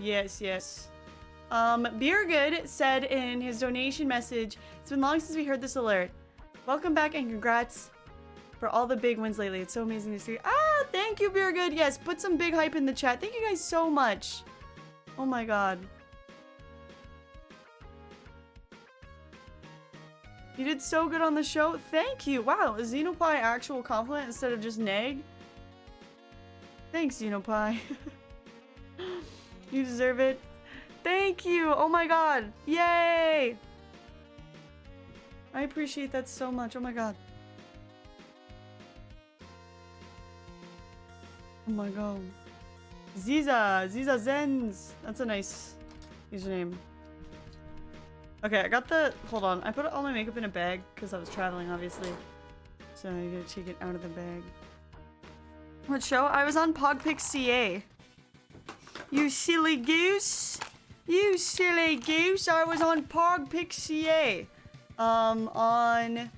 Yes, yes. Beergood said in his donation message, it's been long since we heard this alert. Welcome back and congrats for all the big wins lately. It's so amazing to see. Ah, thank you, Beergood. Yes, put some big hype in the chat. Thank you guys so much. Oh my god. You did so good on the show. Thank you. Wow, a Xenopie actual compliment instead of just neg? Thanks, Xenopie. You deserve it. Thank you. Oh my god. Yay. I appreciate that so much. Oh my god. Oh my god. Ziza Zens. That's a nice username. Okay, I got the... Hold on. I put all my makeup in a bag because I was traveling, obviously. So I gotta take it out of the bag. What show? I was on PogPix CA. You silly goose. You silly goose. I was on PogPix CA. On...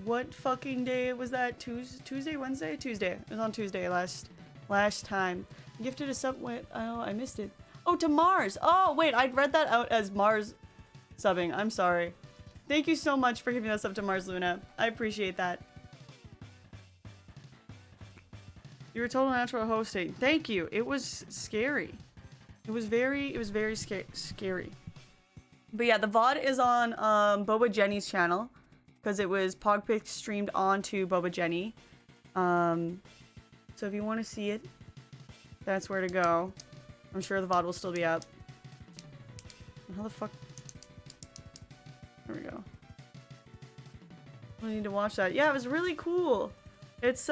What fucking day was that? Tuesday? Wednesday? Tuesday. It was on Tuesday last time. Gifted a sub... Wait, oh, I missed it. Oh, to Mars. Oh, wait. I read that out as Mars subbing. I'm sorry. Thank you so much for giving us up to Mars Luna. I appreciate that. You were total natural hosting. Thank you. It was scary. It was very scary. But yeah, the VOD is on Boba Jenny's channel because it was PogPix streamed onto Boba Jenny. So if you want to see it, that's where to go. I'm sure the VOD will still be up. How the fuck? There we go. I need to watch that. Yeah, it was really cool. It's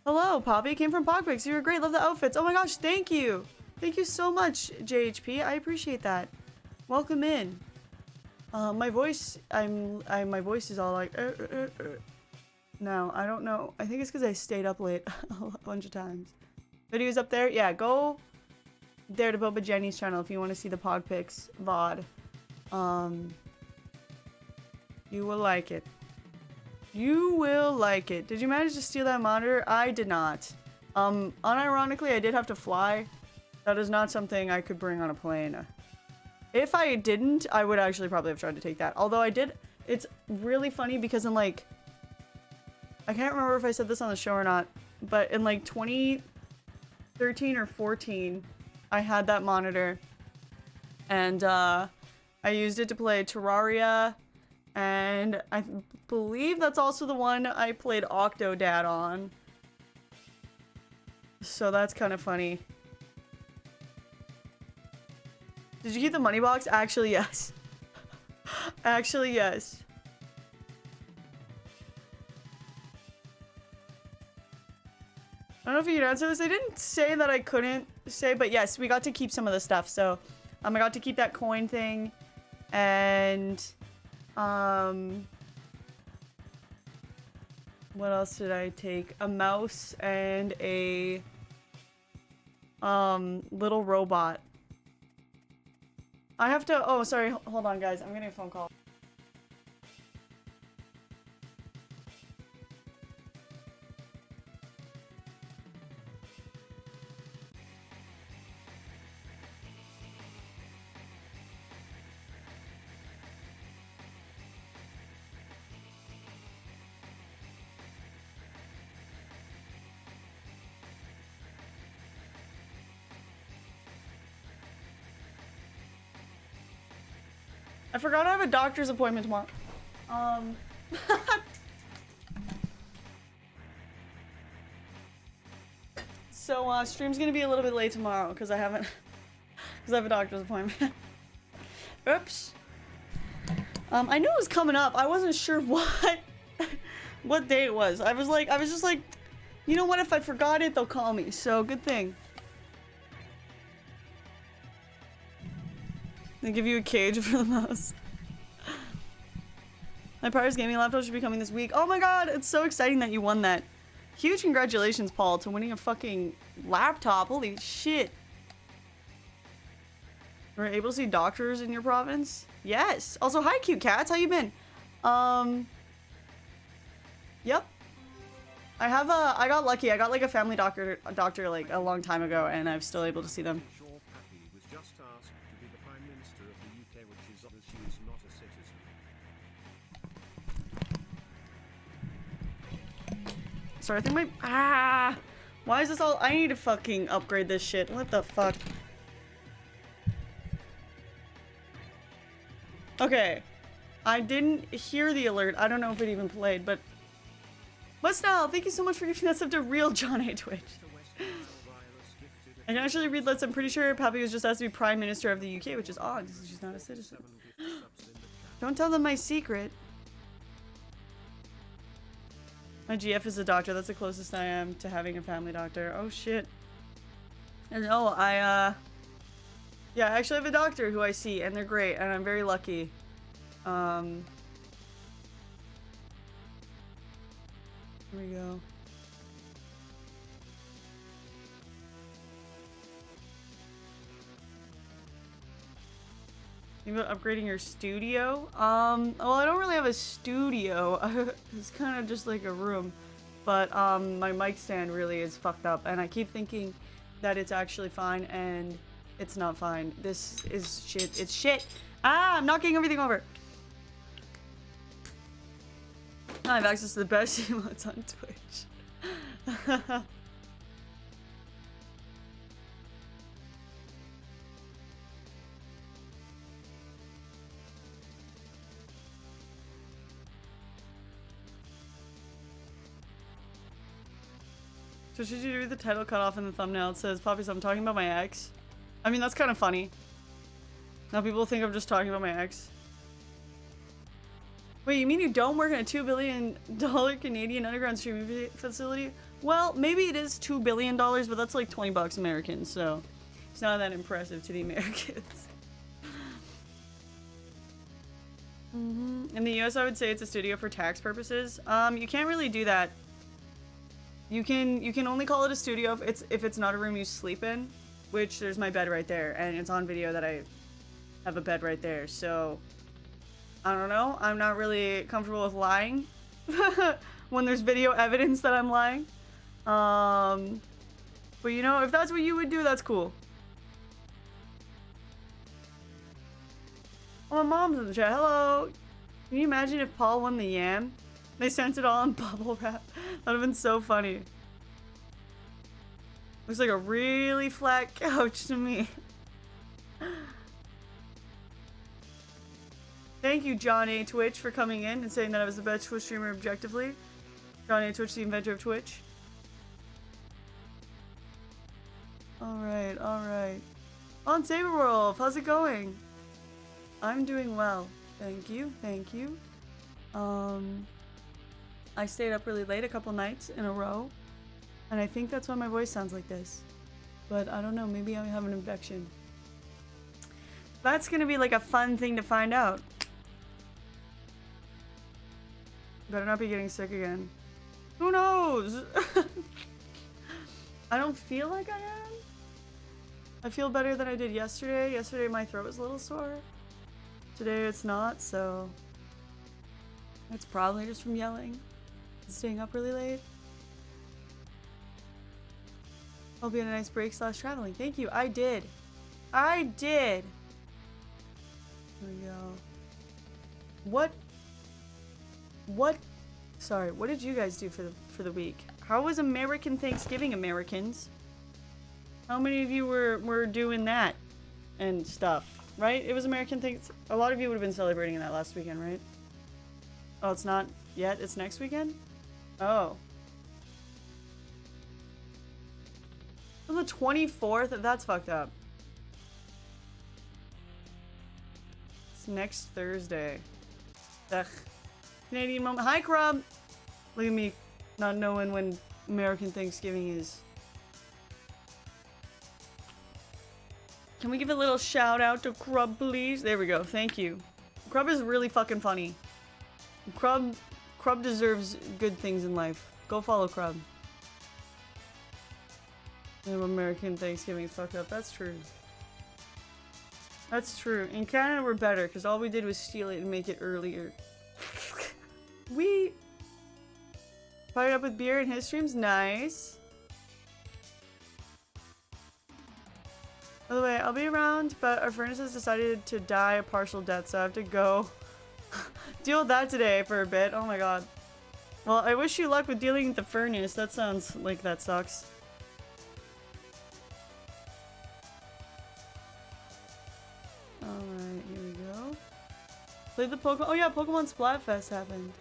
Hello, Poppy. Came from PogPix. You were great. Love the outfits. Oh my gosh, thank you. Thank you so much, JHP. I appreciate that. Welcome in. My voice, my voice is all like, No, I don't know. I think it's because I stayed up late a bunch of times. Videos up there? Yeah, go there to Boba Jenny's channel if you want to see the PogPix VOD. You will like it. You will like it. Did you manage to steal that monitor? I did not. Unironically, I did have to fly. That is not something I could bring on a plane. If I didn't, I would actually probably have tried to take that. Although I did, it's really funny because in like, I can't remember if I said this on the show or not, but in like 2013 or 14, I had that monitor and I used it to play Terraria, and I believe that's also the one I played Octodad on. So that's kind of funny. Did you keep the money box? Actually, yes. Actually, yes. I don't know if you can answer this. I didn't say that I couldn't say, but yes, we got to keep some of the stuff. So, I got to keep that coin thing, and what else did I take? A mouse and a little robot. I have to. Oh, sorry. Hold on, guys. I'm getting a phone call. I forgot I have a doctor's appointment tomorrow. So, stream's gonna be a little bit late tomorrow because I have a doctor's appointment. Oops. I knew it was coming up. I wasn't sure what day it was. I was just like, you know what? If I forgot it, they'll call me. So, good thing. They give you a cage for the mouse. My partner's gaming laptop should be coming this week. Oh my god, it's so exciting that you won that. Huge congratulations, Paul, to winning a fucking laptop. Holy shit. We're able to see doctors in your province? Yes. Also, hi, cute cats. How you been? Yep. I got lucky. I got like a family doctor like a long time ago, and I'm still able to see them. Sorry, I think my why is this all? I need to fucking upgrade this shit. What the fuck? Okay, I didn't hear the alert. I don't know if it even played, but Mustnell, thank you so much for giving that stuff to real John A. Twitch. I can actually read lists. I'm pretty sure Pappy was just asked to be Prime Minister of the UK, which is odd because she's not a citizen. Don't tell them my secret. My GF is a doctor. That's the closest I am to having a family doctor. Oh shit. And oh, yeah, I actually have a doctor who I see, and they're great, and I'm very lucky. Here we go. Think about upgrading your studio? Well, I don't really have a studio. It's kind of just like a room. But, my mic stand really is fucked up. And I keep thinking that it's actually fine, and it's not fine. This is shit. It's shit! Ah! I'm knocking everything over! I have access to the best emotes on Twitch. So should you do the title cut off in the thumbnail? It says, Poppy, I'm talking about my ex. I mean, that's kind of funny. Now people think I'm just talking about my ex. Wait, you mean you don't work in a $2 billion Canadian underground streaming facility? Well, maybe it is $2 billion, but that's like 20 bucks American, so it's not that impressive to the Americans. In the US, I would say it's a studio for tax purposes. You can't really do that. You can only call it a studio if it's not a room you sleep in, which there's my bed right there, and it's on video that I have a bed right there, so I don't know. I'm not really comfortable with lying when there's video evidence that I'm lying. But you know, if that's what you would do, that's cool. Oh, my mom's in the chat. Hello. Can you imagine if Paul won the yam? They sent it all in bubble wrap. That would have been so funny. Looks like a really flat couch to me. Thank you, John A. Twitch, for coming in and saying that I was the best Twitch streamer objectively. John A. Twitch, the inventor of Twitch. Alright, alright. On Saberwolf, how's it going? I'm doing well. Thank you, thank you. I stayed up really late a couple nights in a row, and I think that's why my voice sounds like this. But I don't know, maybe I have an infection. That's gonna be like a fun thing to find out. Better not be getting sick again. Who knows? I don't feel like I am. I feel better than I did yesterday. Yesterday my throat was a little sore. Today it's not, so it's probably just from yelling and staying up really late. I'll be on a nice break / traveling. Thank you. I did. I did. Here we go. What? Sorry, what did you guys do for the week? How was American Thanksgiving, Americans? How many of you were doing that and stuff, right? It was American Thanksgiving. A lot of you would have been celebrating that last weekend, right? Oh, it's not yet? It's next weekend? Oh. On the 24th? That's fucked up. It's next Thursday. Ugh. Canadian moment. Hi, Crub! Look at me not knowing when American Thanksgiving is. Can we give a little shout out to Crub, please? There we go. Thank you. Crub is really fucking funny. Crub deserves good things in life. Go follow Crub. American Thanksgiving is fucked up. That's true. That's true. In Canada, we're better because all we did was steal it and make it earlier. Fired up with beer in his streams? Nice. By the way, I'll be around, but our furnace has decided to die a partial death, so I have to go deal with that today for a bit. Oh my god. Well, I wish you luck with dealing with the furnace. That sounds like that sucks. Alright, here we go. Played the Pokemon. Oh yeah, Pokemon Splatfest happened.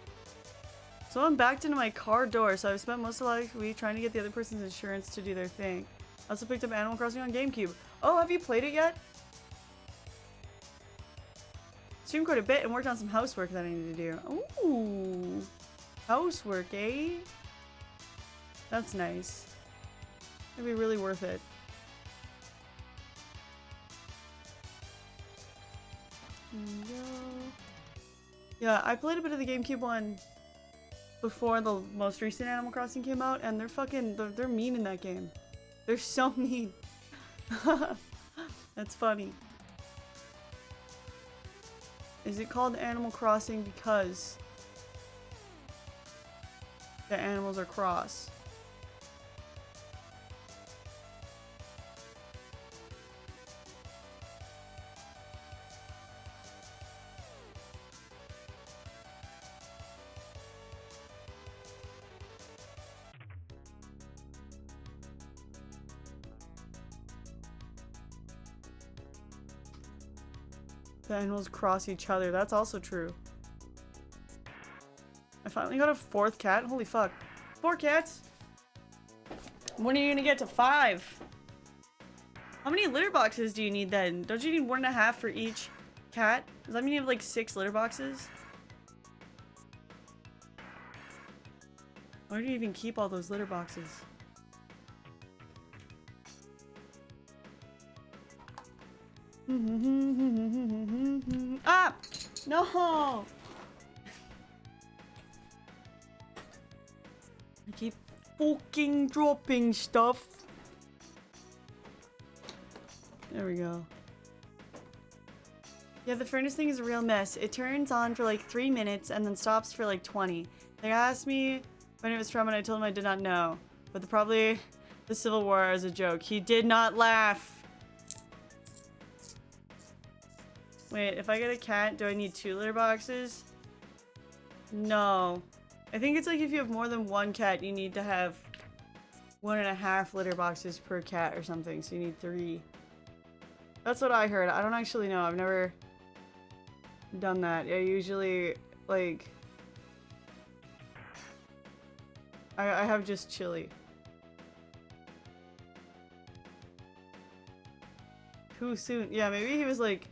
So I'm backed into my car door, so I've spent most of the week trying to get the other person's insurance to do their thing. I also picked up Animal Crossing on GameCube. Oh, have you played it yet? Streamed quite a bit and worked on some housework that I need to do. Ooh. Housework, eh? That's nice. It'd be really worth it. There we go. Yeah, I played a bit of the GameCube one before the most recent Animal Crossing came out, and they're mean in that game. They're so mean. That's funny. Is it called Animal Crossing because the animals are cross? The animals cross each other. That's also true. I finally got a 4th cat. Holy fuck. 4 cats? When are you gonna get to 5? How many litter boxes do you need then? Don't you need 1.5 for each cat? Does that mean you have like 6 litter boxes? Where do you even keep all those litter boxes? Ah! No! I keep fucking dropping stuff. There we go. Yeah, the furnace thing is a real mess. It turns on for like 3 minutes and then stops for like 20. They asked me when it was from and I told them I did not know. But probably the Civil War as a joke. He did not laugh. Wait, if I get a cat, do I need 2 litter boxes? No. I think it's like if you have more than 1 cat, you need to have 1.5 litter boxes per cat or something. So you need 3. That's what I heard. I don't actually know. I've never done that. I usually, like... I have just chili. Too soon. Yeah, maybe he was like...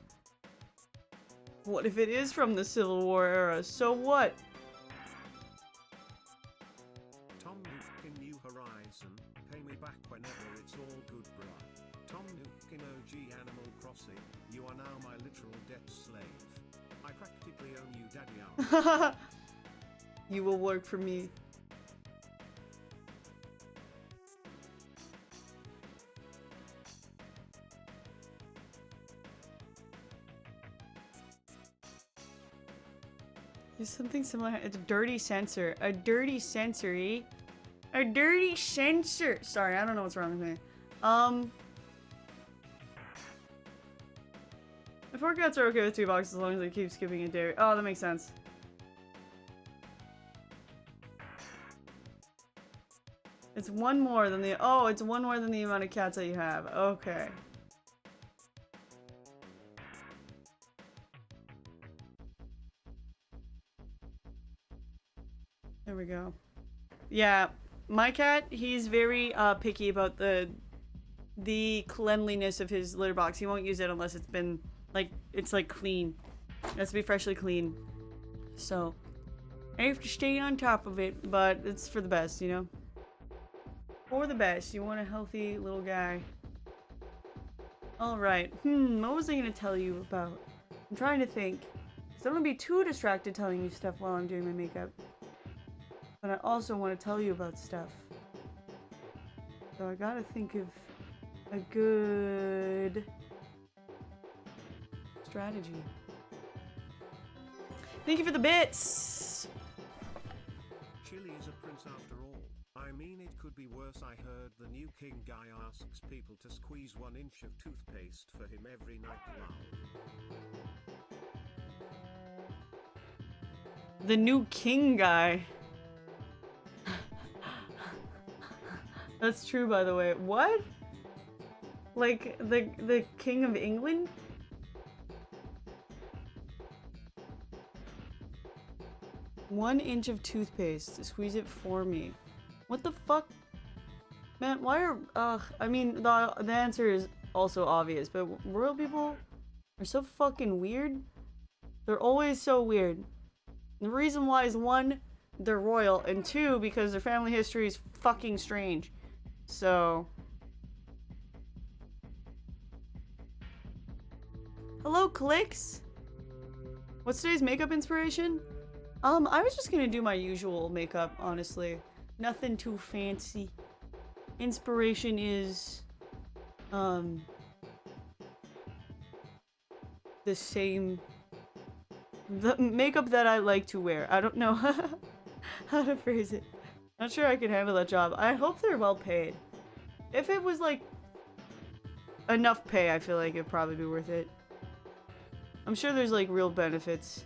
What if it is from the Civil War era? So what? Tom Nook in New Horizon, pay me back whenever it's all good, bruh. Tom Nook in OG Animal Crossing, you are now my literal debt slave. I practically own you, daddy arm. You will work for me. There's something similar. It's a dirty sensor. A dirty sensory. A dirty sensor. Sorry, I don't know what's wrong with me. My 4 cats are okay with 2 boxes as long as they keep skipping a day. Oh, that makes sense. It's one more than the. Oh, it's one more than the amount of cats that you have. Okay. There we go. Yeah, my cat, he's very picky about the cleanliness of his litter box. He won't use it unless it's been it's like clean. It has to be freshly clean. So I have to stay on top of it, but it's for the best, you know? For the best. You want a healthy little guy. Alright. What was I gonna tell you about? I'm trying to think. So I don't want to be too distracted telling you stuff while I'm doing my makeup. But I also want to tell you about stuff. So I gotta think of a good strategy. Thank you for the bits! Chili is a prince after I mean, it could be worse. I heard the new king guy asks people to squeeze 1 inch of toothpaste for him every night. The new king guy. That's true, by the way. What? Like the king of England? One inch of toothpaste. Squeeze it for me. What the fuck? Man, why are... I mean, the answer is also obvious, but royal people are so fucking weird. They're always so weird. The reason why is 1, they're royal, and 2, because their family history is fucking strange. So... Hello, Clicks! What's today's makeup inspiration? I was just gonna do my usual makeup, honestly. Nothing too fancy. Inspiration is... the same... The makeup that I like to wear. I don't know how to phrase it. Not sure I can handle that job. I hope they're well paid. If it was like enough pay, I feel like it'd probably be worth it. I'm sure there's like real benefits.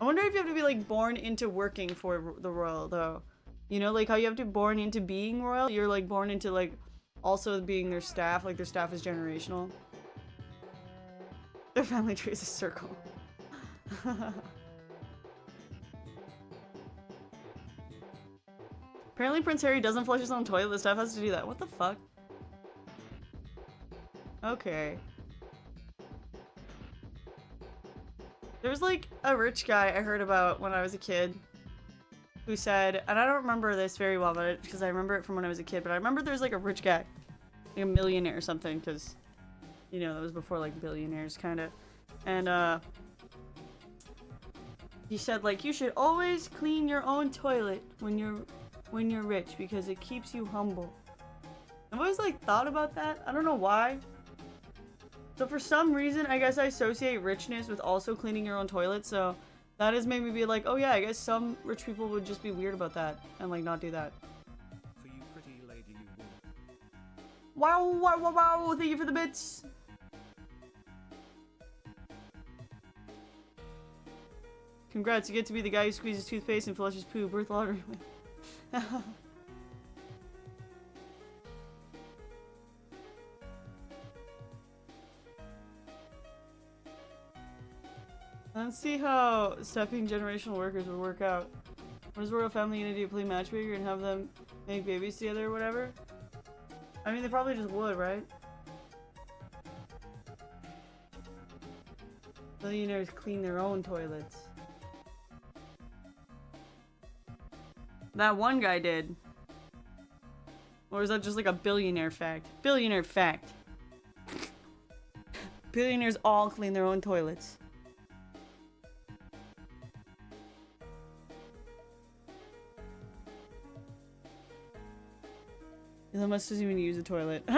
I wonder if you have to be like born into working for the royal though. You know, like how you have to be born into being royal. You're like born into like also being their staff. Like their staff is generational. Their family tree is a circle. Apparently Prince Harry doesn't flush his own toilet. The staff has to do that. What the fuck? Okay. There was like a rich guy I heard about when I was a kid who said, and I don't remember this very well, but because I remember it from when I was a kid, but I remember there's like a rich guy, like a millionaire or something, because you know that was before like billionaires kind of, and he said like you should always clean your own toilet when you're rich because it keeps you humble. I've always like thought about that. I don't know why. So for some reason, I guess I associate richness with also cleaning your own toilet. So that has made me be like, oh yeah, I guess some rich people would just be weird about that and like not do that. For you pretty lady, you Wow, wow, wow, wow. Thank you for the bits. Congrats, you get to be the guy who squeezes toothpaste and flushes poo. Birth lottery. Let's see how stepping generational workers would work out. What is royal family gonna do? Play matchmaker and have them make babies together or whatever? I mean, they probably just would, right? Billionaires clean their own toilets. That one guy did. Or is that just like a billionaire fact? Billionaire fact. Billionaires all clean their own toilets. Elon Musk doesn't even use a toilet.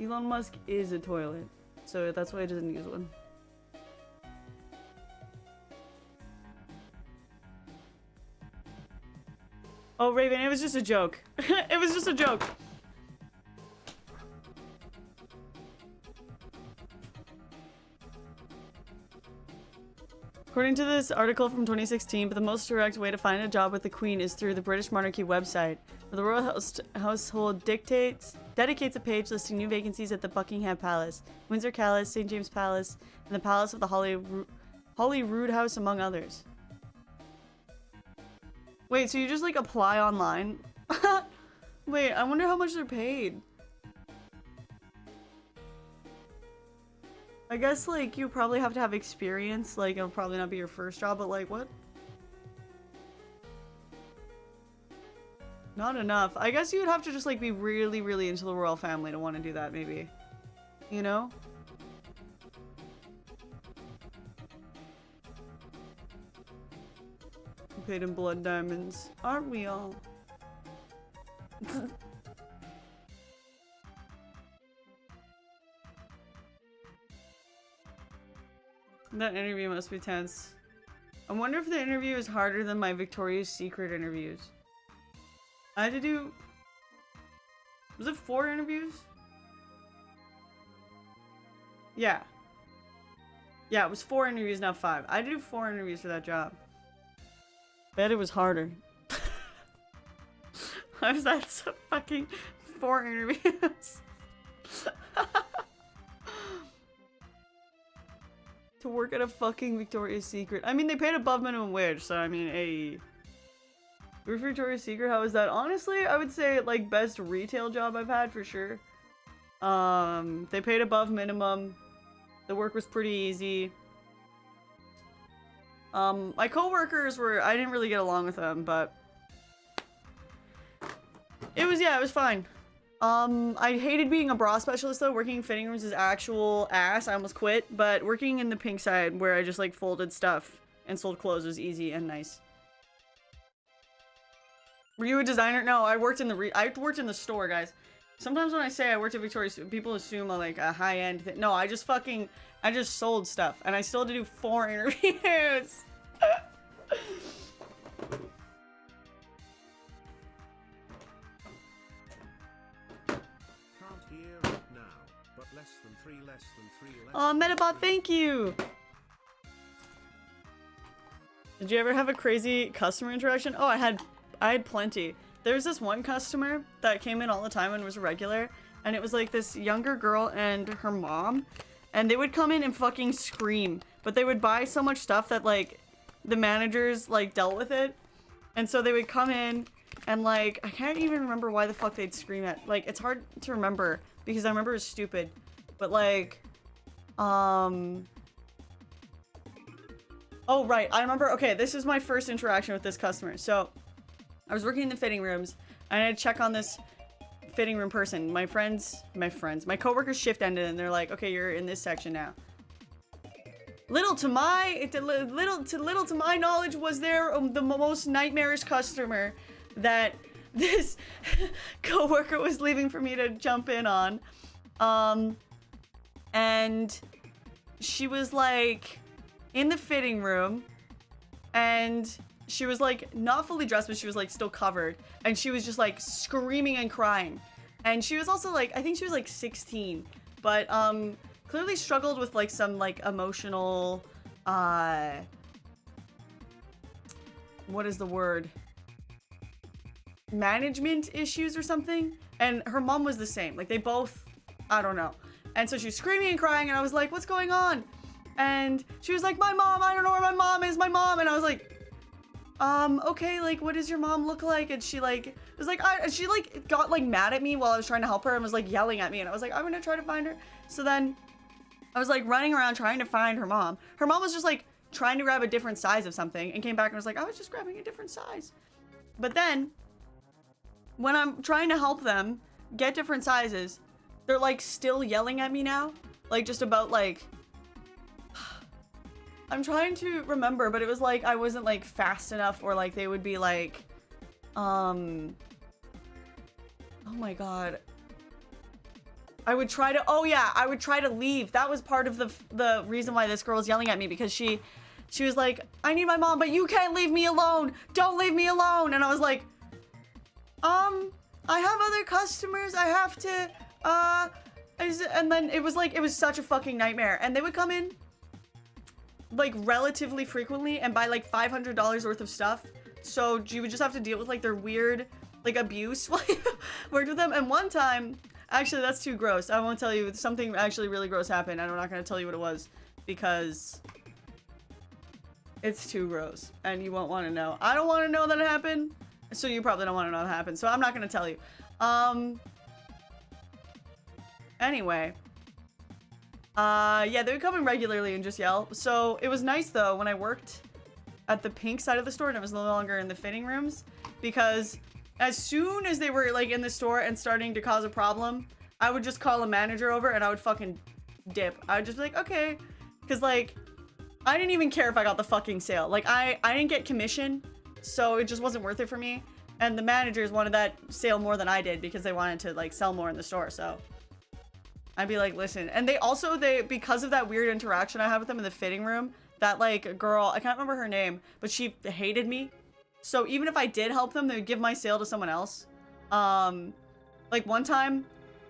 Elon Musk is a toilet. So that's why he doesn't use one. Oh, Raven, it was just a joke. It was just a joke. According to this article from 2016, but the most direct way to find a job with the Queen is through the British Monarchy website, where the Royal Household dedicates a page listing new vacancies at the Buckingham Palace, Windsor Palace, St. James Palace, and the Palace of the Holyrood House, among others. Wait, so you just like apply online? Wait, I wonder how much they're paid. I guess like you probably have to have experience, like it'll probably not be your first job, but like what? Not enough. I guess you would have to just like be really, really into the royal family to want to do that, maybe. You know? Paid in blood diamonds. Aren't we all? That interview must be tense. I wonder if the interview is harder than my Victoria's Secret interviews. I had to do... Was it 4 interviews? Yeah. Yeah, it was 4 interviews, not 5. I had to do 4 interviews for that job. Bet it was harder. I was at some fucking 4 interviews. To work at a fucking Victoria's Secret. I mean, they paid above minimum wage, so I mean, hey. Work for Victoria's Secret, how was that? Honestly, I would say, like, best retail job I've had, for sure. They paid above minimum. The work was pretty easy. My coworkers were, I didn't really get along with them, but it was fine. I hated being a bra specialist though. Working in fitting rooms is actual ass. I almost quit, but working in the pink side where I just like folded stuff and sold clothes was easy and nice. Were you a designer? No, I worked in the store, guys. Sometimes when I say I worked at Victoria's, people assume I'm like a high-end thing. No, I just sold stuff, and I still had to do 4 interviews. Can't hear it now, but less than 3. Oh, Metabot, thank you! Did you ever have a crazy customer interaction? Oh, I had plenty. There was this one customer that came in all the time and was a regular, and it was like this younger girl and her mom, and they would come in and fucking scream, but they would buy so much stuff that like the managers like dealt with it, and so they would come in and like I can't even remember why the fuck they'd scream at. Like it's hard to remember because I remember it was stupid, but like oh right, I remember. Okay, this is my first interaction with this customer. So I was working in the fitting rooms, and I had to check on this fitting room person. My coworker's shift ended, and they're like, "Okay, you're in this section now." Little to my knowledge, was there the most nightmarish customer that this coworker was leaving for me to jump in on, and she was like in the fitting room, and she was like not fully dressed, but she was like still covered, and she was just like screaming and crying. And she was also like, I think she was like 16, but clearly struggled with like some like emotional what is the word, management issues or something. And her mom was the same, like they both, I don't know. And so she was screaming and crying, and I was like, what's going on? And she was like, my mom, I don't know where my mom is, my mom. And I was like, okay, like, what does your mom look like? And she, like, was like, she, like, got, like, mad at me while I was trying to help her and was, like, yelling at me. And I was like, I'm gonna try to find her. So then I was, like, running around trying to find her mom. Her mom was just, like, trying to grab a different size of something and came back and was like, I was just grabbing a different size. But then when I'm trying to help them get different sizes, they're, like, still yelling at me now. Like, just about, like, I'm trying to remember, but it was like I wasn't like fast enough, or like they would be like, oh my god. I would try to leave. That was part of the reason why this girl was yelling at me, because she was like, I need my mom, but you can't leave me alone. Don't leave me alone. And I was like, I have other customers. I have to, and then it was like, it was such a fucking nightmare. And they would come in like relatively frequently and buy like $500 worth of stuff, so you would just have to deal with like their weird like abuse while you worked with them. And one time, actually that's too gross, I won't tell you, something actually really gross happened, and I'm not going to tell you what it was because it's too gross and you won't want to know. I don't want to know that it happened, so you probably don't want to know that it happened, so I'm not going to tell you. Anyway, yeah, they would come in regularly and just yell. So it was nice though when I worked at the pink side of the store and it was no longer in the fitting rooms, because as soon as they were like in the store and starting to cause a problem, I would just call a manager over and I would fucking dip. I would just be like, okay, because like I didn't even care if I got the fucking sale. Like I didn't get commission, so it just wasn't worth it for me. And the managers wanted that sale more than I did because they wanted to like sell more in the store. So I'd be like, listen. And they because of that weird interaction I had with them in the fitting room, that like girl, I can't remember her name, but she hated me. So even if I did help them, they would give my sale to someone else. Like one time,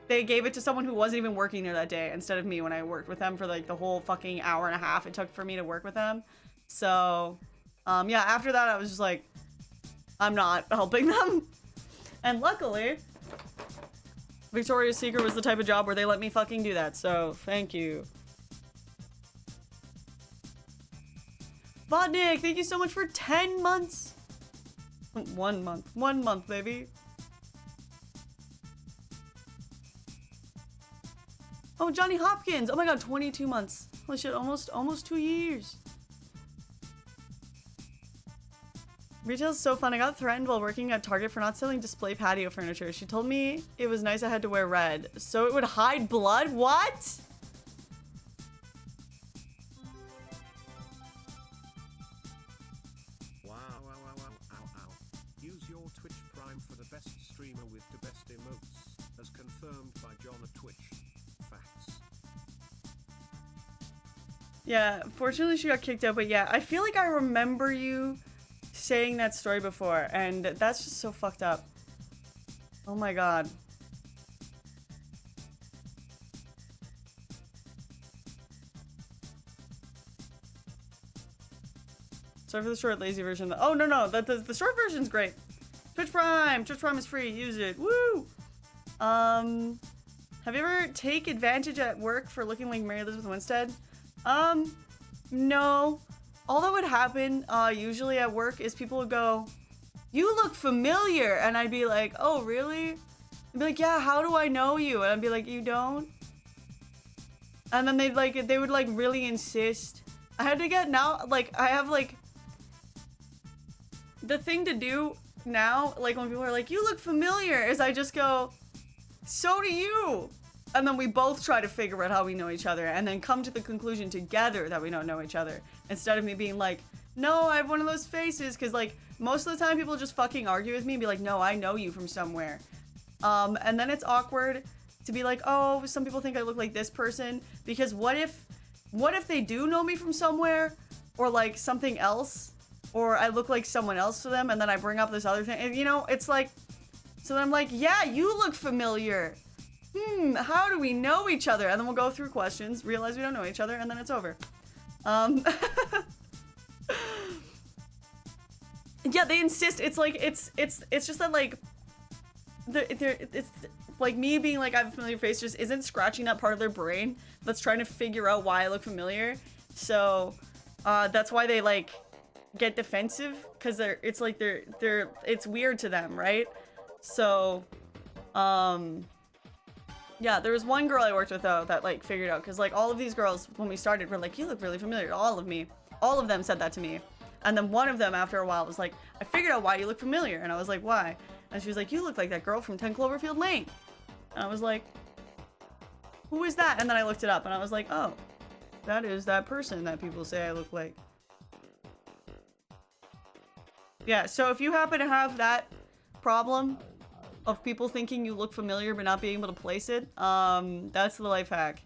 they gave it to someone who wasn't even working there that day instead of me when I worked with them for like the whole fucking hour and a half it took for me to work with them. So, yeah, after that I was just like, I'm not helping them. And luckily, Victoria's Secret was the type of job where they let me fucking do that. So, thank you. Vodnik, thank you so much for 10 months. 1 month. 1 month, baby. Oh, Johnny Hopkins. Oh my god, 22 months. Holy shit, almost 2 years. Retail's so fun. I got threatened while working at Target for not selling display patio furniture. She told me it was nice I had to wear red, so it would hide blood? What? Wow, wow, wow, wow, ow, ow. Use your Twitch Prime for the best streamer with the best emotes, as confirmed by John at Twitch. Facts. Yeah, fortunately she got kicked out, but yeah, I feel like I remember you saying that story before, and that's just so fucked up. Oh my god. Sorry for the short, lazy version. Oh, no, the short version's great. Twitch Prime is free, use it, woo! Have you ever take advantage at work for looking like Mary Elizabeth Winstead? No. All that would happen, usually at work is people would go, "You look familiar," and I'd be like, "Oh, really?" They'd be like, "Yeah, how do I know you?" And I'd be like, "You don't?" And then they would like really insist. I had to get now, like, I have like, the thing to do now, like when people are like, "You look familiar," is I just go, "So do you." And then we both try to figure out how we know each other and then come to the conclusion together that we don't know each other. Instead of me being like, "No, I have one of those faces." Because like most of the time people just fucking argue with me and be like, "No, I know you from somewhere." And then it's awkward to be like, "Oh, some people think I look like this person." Because what if they do know me from somewhere or like something else, or I look like someone else to them and then I bring up this other thing. And, you know, it's like, so then I'm like, "Yeah, you look familiar. How do we know each other?" And then we'll go through questions, realize we don't know each other, and then it's over. Yeah, they insist. It's like, it's just that like, it's like me being like, I have a familiar face just isn't scratching that part of their brain that's trying to figure out why I look familiar. So, that's why they like get defensive, because it's weird to them, right? So, yeah, there was one girl I worked with though that like figured out, because like all of these girls when we started were like, "You look really familiar." All of them said that to me, and then one of them after a while was like, "I figured out why you look familiar," and I was like, "Why?" And she was like, "You look like that girl from 10 Cloverfield Lane," and I was like, "Who is that?" And then I looked it up and I was like, "Oh, that is that person that people say I look like." Yeah, so if you happen to have that problem of people thinking you look familiar but not being able to place it, that's the life hack.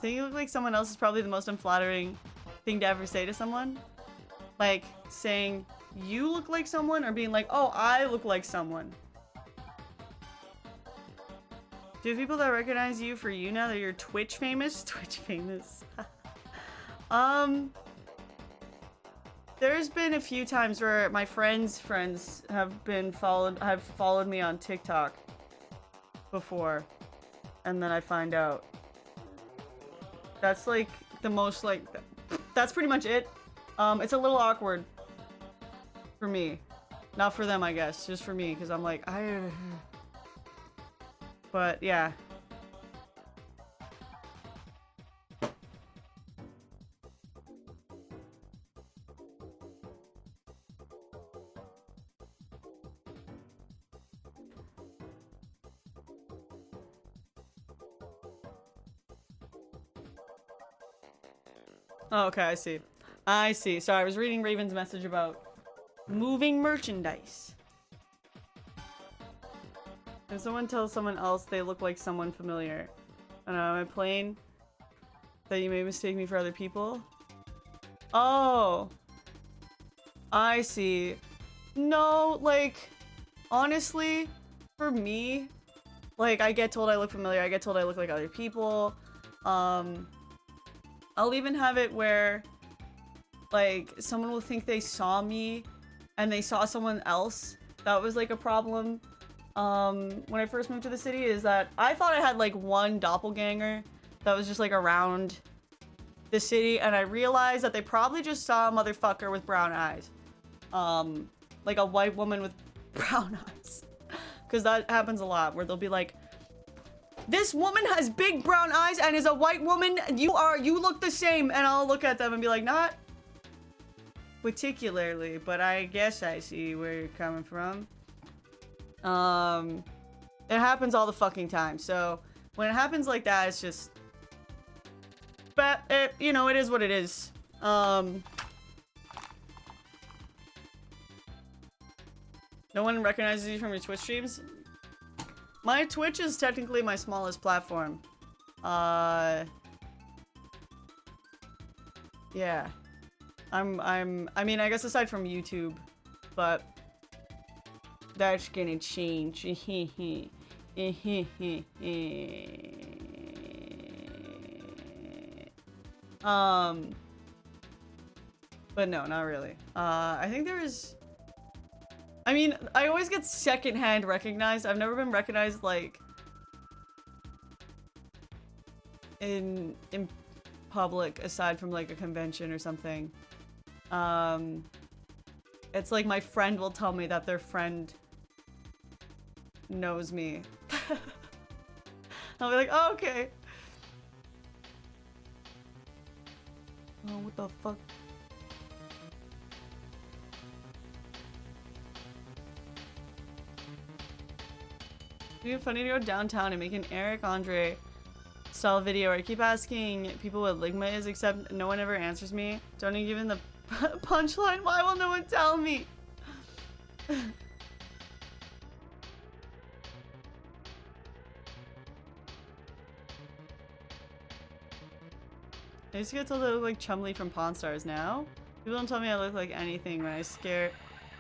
Saying you look like someone else is probably the most unflattering thing to ever say to someone. Like, saying you look like someone, or being like, "Oh, I look like someone." Do you have people that recognize you for you now that you're Twitch famous? Twitch famous. There's been a few times where my friends' have followed me on TikTok before, and then I find out. That's like the most like, that's pretty much it. It's a little awkward for me, not for them, I guess, just for me, because I'm like, but yeah. Oh, okay, I see. I see. Sorry, I was reading Raven's message about moving merchandise. If someone tells someone else they look like someone familiar. I don't know, am I playing that you may mistake me for other people? Oh. I see. No, like, honestly, for me, like, I get told I look familiar, I get told I look like other people. I'll even have it where, like, someone will think they saw me and they saw someone else. That was, like, a problem. When I first moved to the city, is that I thought I had, like, one doppelganger that was just, like, around the city, and I realized that they probably just saw a motherfucker with brown eyes. Like a white woman with brown eyes. Because that happens a lot, where they'll be like, this woman has big brown eyes and is a white woman, you look the same, and I'll look at them and be like, not particularly, but I guess I see where you're coming from. It happens all the fucking time, so when it happens like that, it's just, but it, you know, it is what it is. No one recognizes you from your Twitch streams? My Twitch is technically my smallest platform. Yeah. I mean, I guess aside from YouTube, but that's gonna change. But no, not really. I think there's, I mean, I always get secondhand recognized. I've never been recognized, like, in public, aside from, like, a convention or something. It's like my friend will tell me that their friend knows me. I'll be like, oh, okay. Oh, what the fuck? It'd be funny to go downtown and make an Eric Andre style video where I keep asking people what Ligma is, except no one ever answers me. Don't even give the punchline. Why will no one tell me? I used to get told I look like Chumley from Pawn Stars. Now people don't tell me I look like anything when I scare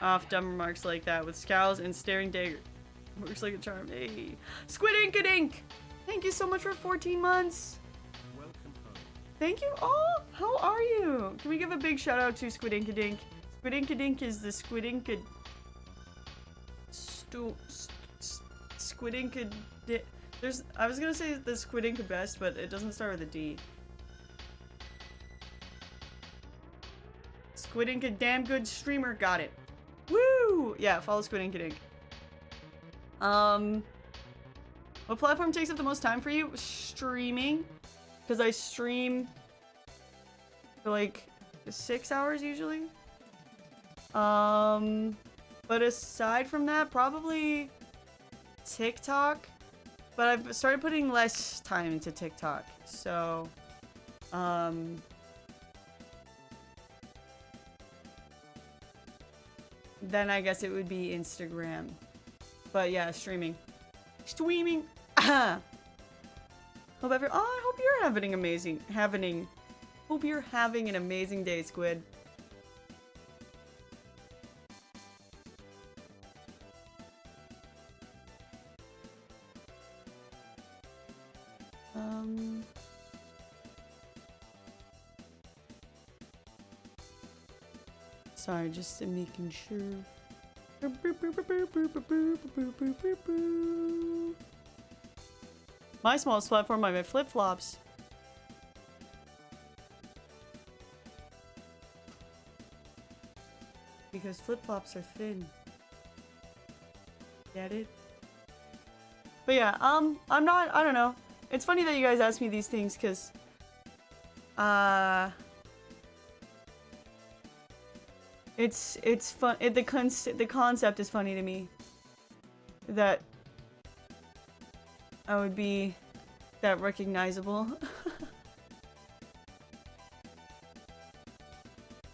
off dumb remarks like that with scowls and staring daggers. Works like a charm. Hey, Squid Inkadink! Thank you so much for 14 months. Welcome home. Thank you all. How are you? Can we give a big shout out to Squid Inkadink? Squid Inkadink is the Squid Inkad. Squid Inkad. There's. I was gonna say the Squid Inkad best, but it doesn't start with a D. Squid Inkad, damn good streamer. Got it. Woo! Yeah, follow Squid Inkadink. What platform takes up the most time for you? Streaming. Because I stream for like 6 hours usually. But aside from that, probably TikTok. But I've started putting less time into TikTok. So, then I guess it would be Instagram. But yeah, streaming. Streaming. Hope I hope you're having hope you're having an amazing day, Squid. Sorry, just making sure. My smallest platform, I made flip-flops. Because flip-flops are thin. Get it? But yeah, I don't know. It's funny that you guys ask me these things, because, it's fun. The concept is funny to me. That I would be that recognizable.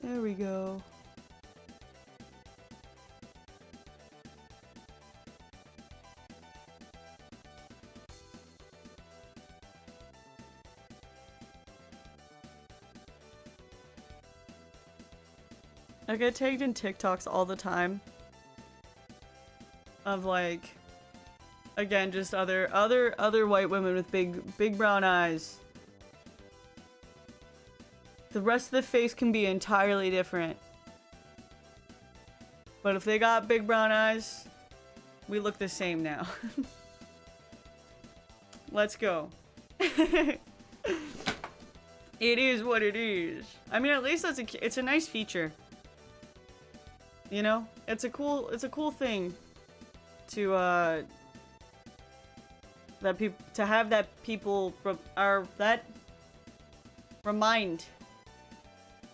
There we go. I get tagged in TikToks all the time. Of like, again, just other white women with big brown eyes. The rest of the face can be entirely different. But if they got big brown eyes, we look the same now. Let's go. It is what it is. I mean, at least it's a nice feature. You know? It's a cool thing to have that people remind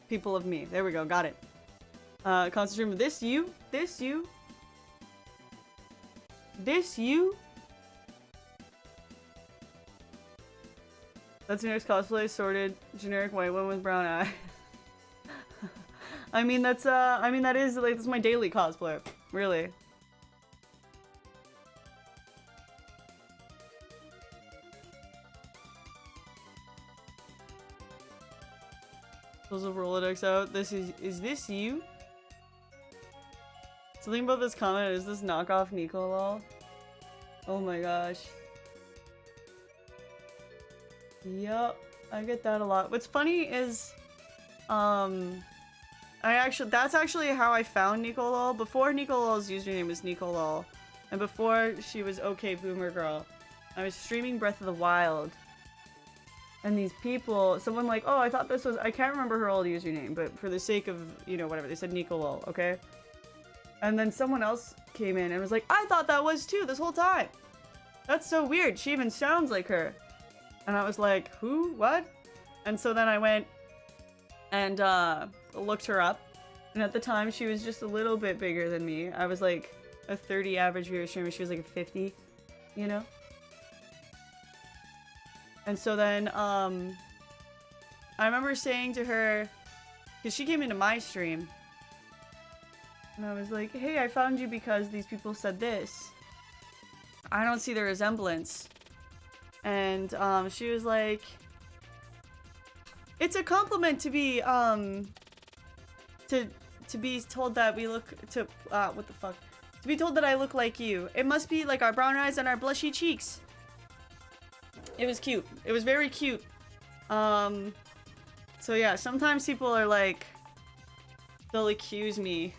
people of me. There we go, got it. Constant stream of this you. That's your next cosplay, sorted generic white one with brown eye. I mean that's my daily cosplay, really. Pulls a Rolodex out. Is this you? Something about this comment, is this knockoff Nico lol? Oh my gosh. Yup, I get that a lot. What's funny is, that's actually how I found Nico lol. Before Nico lol's username was Nico lol, and before she was OK Boomer Girl, I was streaming Breath of the Wild. And these people, someone like, oh, I thought this was, I can't remember her old username, but for the sake of, you know, whatever, they said Nico lol, okay? And then someone else came in and was like, I thought that was too this whole time. That's so weird. She even sounds like her. And I was like, who? What? And so then I went and looked her up. And at the time, she was just a little bit bigger than me. I was like a 30 average viewer streamer. She was like a 50, you know? And so then, I remember saying to her, because she came into my stream, and I was like, hey, I found you because these people said this. I don't see the resemblance. And she was like, it's a compliment to be to be told that we look to what the fuck? To be told that I look like you. It must be like our brown eyes and our blushy cheeks. It was cute. It was very cute. So yeah, sometimes people are like, they'll accuse me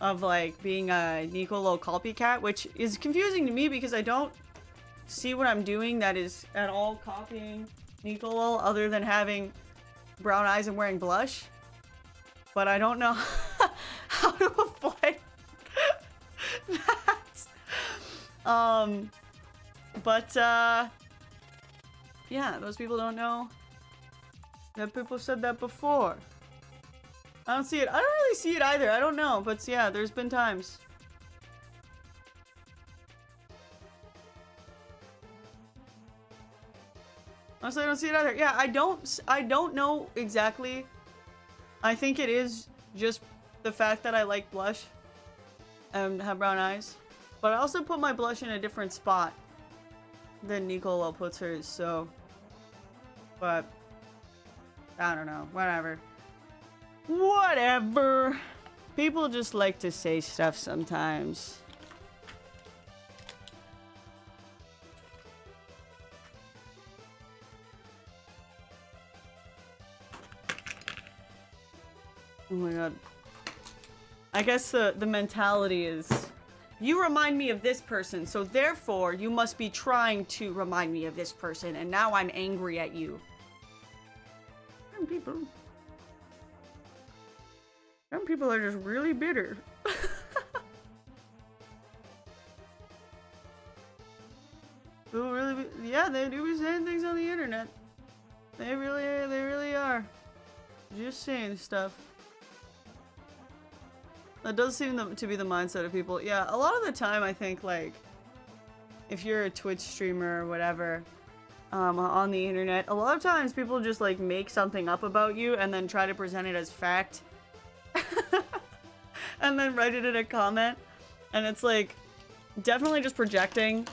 of like being a Nico lol copycat, which is confusing to me because I don't see what I'm doing that is at all copying Nico lol other than having brown eyes and wearing blush. But I don't know how to avoid that. Yeah, those people don't know that people said that before. I don't see it. I don't really see it either. I don't know. But yeah, there's been times. Honestly, I don't see it either. Yeah, I don't know exactly. I think it is just the fact that I like blush and have brown eyes. But I also put my blush in a different spot than Nico lol puts hers, so. But I don't know. Whatever. Whatever. People just like to say stuff sometimes. Oh my god. I guess the mentality is, you remind me of this person, so therefore you must be trying to remind me of this person, and now I'm angry at you. Some people are just really bitter. Yeah, they do be saying things on the internet. They really are. Just saying stuff. That does seem to be the mindset of people. Yeah, a lot of the time I think, like, if you're a Twitch streamer or whatever, on the internet, a lot of times people just, like, make something up about you and then try to present it as fact. And then write it in a comment. And it's, like, definitely just projecting.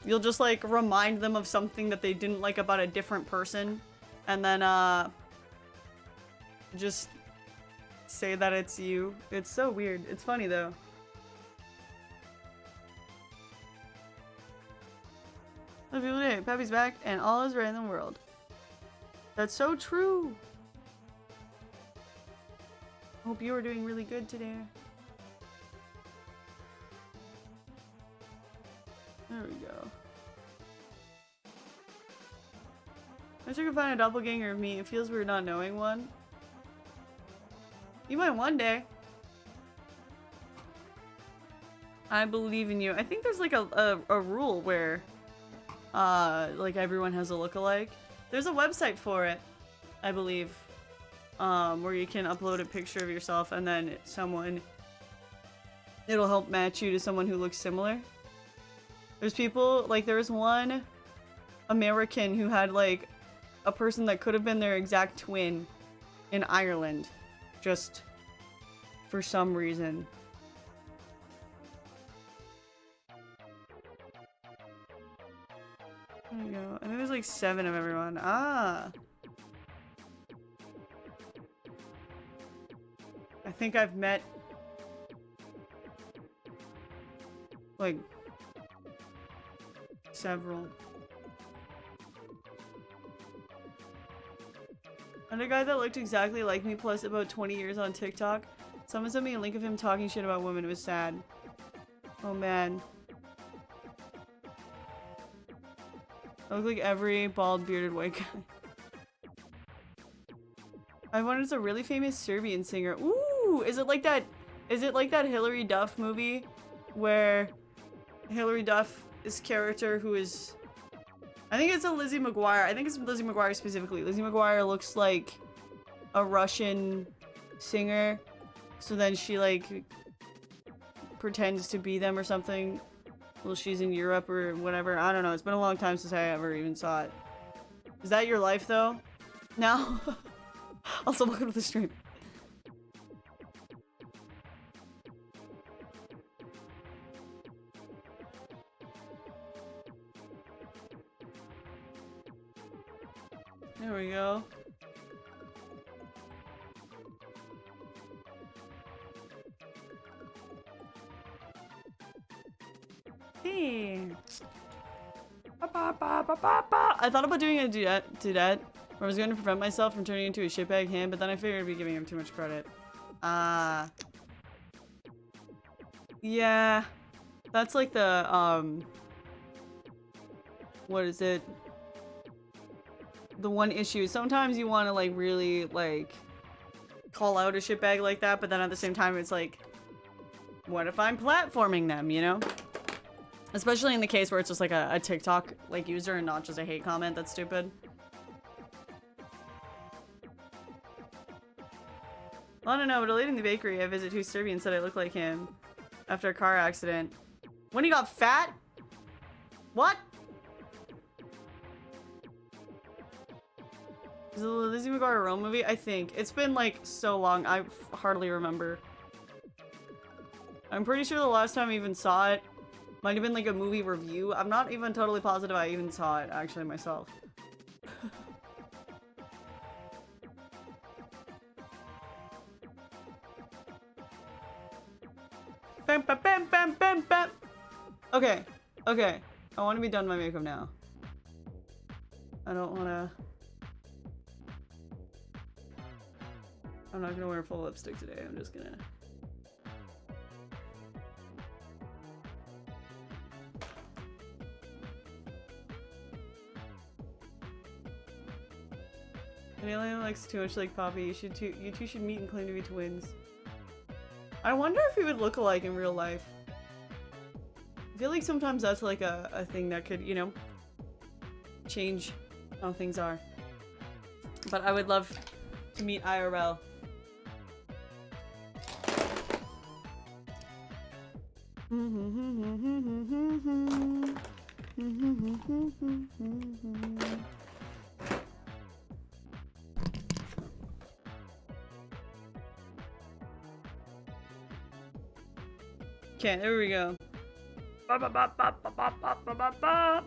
You'll just, like, remind them of something that they didn't like about a different person. And then, just say that it's you. It's so weird. It's funny though. Love you today. Pappy's back and all is right in the world. That's so true. Hope you are doing really good today. There we go. I wish I could find a doppelganger of me. It feels weird not knowing one. You might one day. I believe in you. I think there's like a rule where like everyone has a lookalike. There's a website for it, I believe, where you can upload a picture of yourself and then it'll help match you to someone who looks similar. There's people, like there was one American who had like a person that could have been their exact twin in Ireland, just for some reason. There we go. I think there's like 7 of everyone. Ah. I think I've met like several. And a guy that looked exactly like me plus about 20 years on TikTok. Someone sent me a link of him talking shit about women. It was sad. Oh man. I look like every bald bearded white guy. I wonder if it's a really famous Serbian singer. Ooh, is it like that Hilary Duff movie where Hilary Duff's character who is, I think it's a Lizzie McGuire. I think it's Lizzie McGuire specifically. Lizzie McGuire looks like a Russian singer, so then she like pretends to be them or something. Well, she's in Europe or whatever. I don't know. It's been a long time since I ever even saw it. Is that your life though? Now? Also, welcome to the stream. There we go. Hey. I thought about doing a dudette where I was going to prevent myself from turning into a shitbag ham, but then I figured I'd be giving him too much credit. Yeah. That's like the, what is it? The one issue. Sometimes you want to like really like call out a shitbag like that, but then at the same time it's like, what if I'm platforming them, you know? Especially in the case where it's just like a TikTok like user and not just a hate comment that's stupid. Well, I don't know, but a lady in the bakery I visit who's Serbian said I look like him after a car accident. When he got fat? What? Is it the Lizzie McGuire Rome movie? I think. It's been like so long, I hardly remember. I'm pretty sure the last time I even saw it might have been like a movie review. I'm not even totally positive I even saw it actually myself. Bam, bam, bam, bam, bam, bam. Okay, okay. I want to be done with my makeup now. I don't want to. I'm not gonna wear full lipstick today. I'm just gonna. Alien looks too much like Poppy. You two should meet and claim to be twins. I wonder if we would look alike in real life. I feel like sometimes that's like a thing that could, you know, change how things are. But I would love to meet IRL. Okay, there we go. Ba, ba, ba, ba, ba, ba, ba, ba, ba.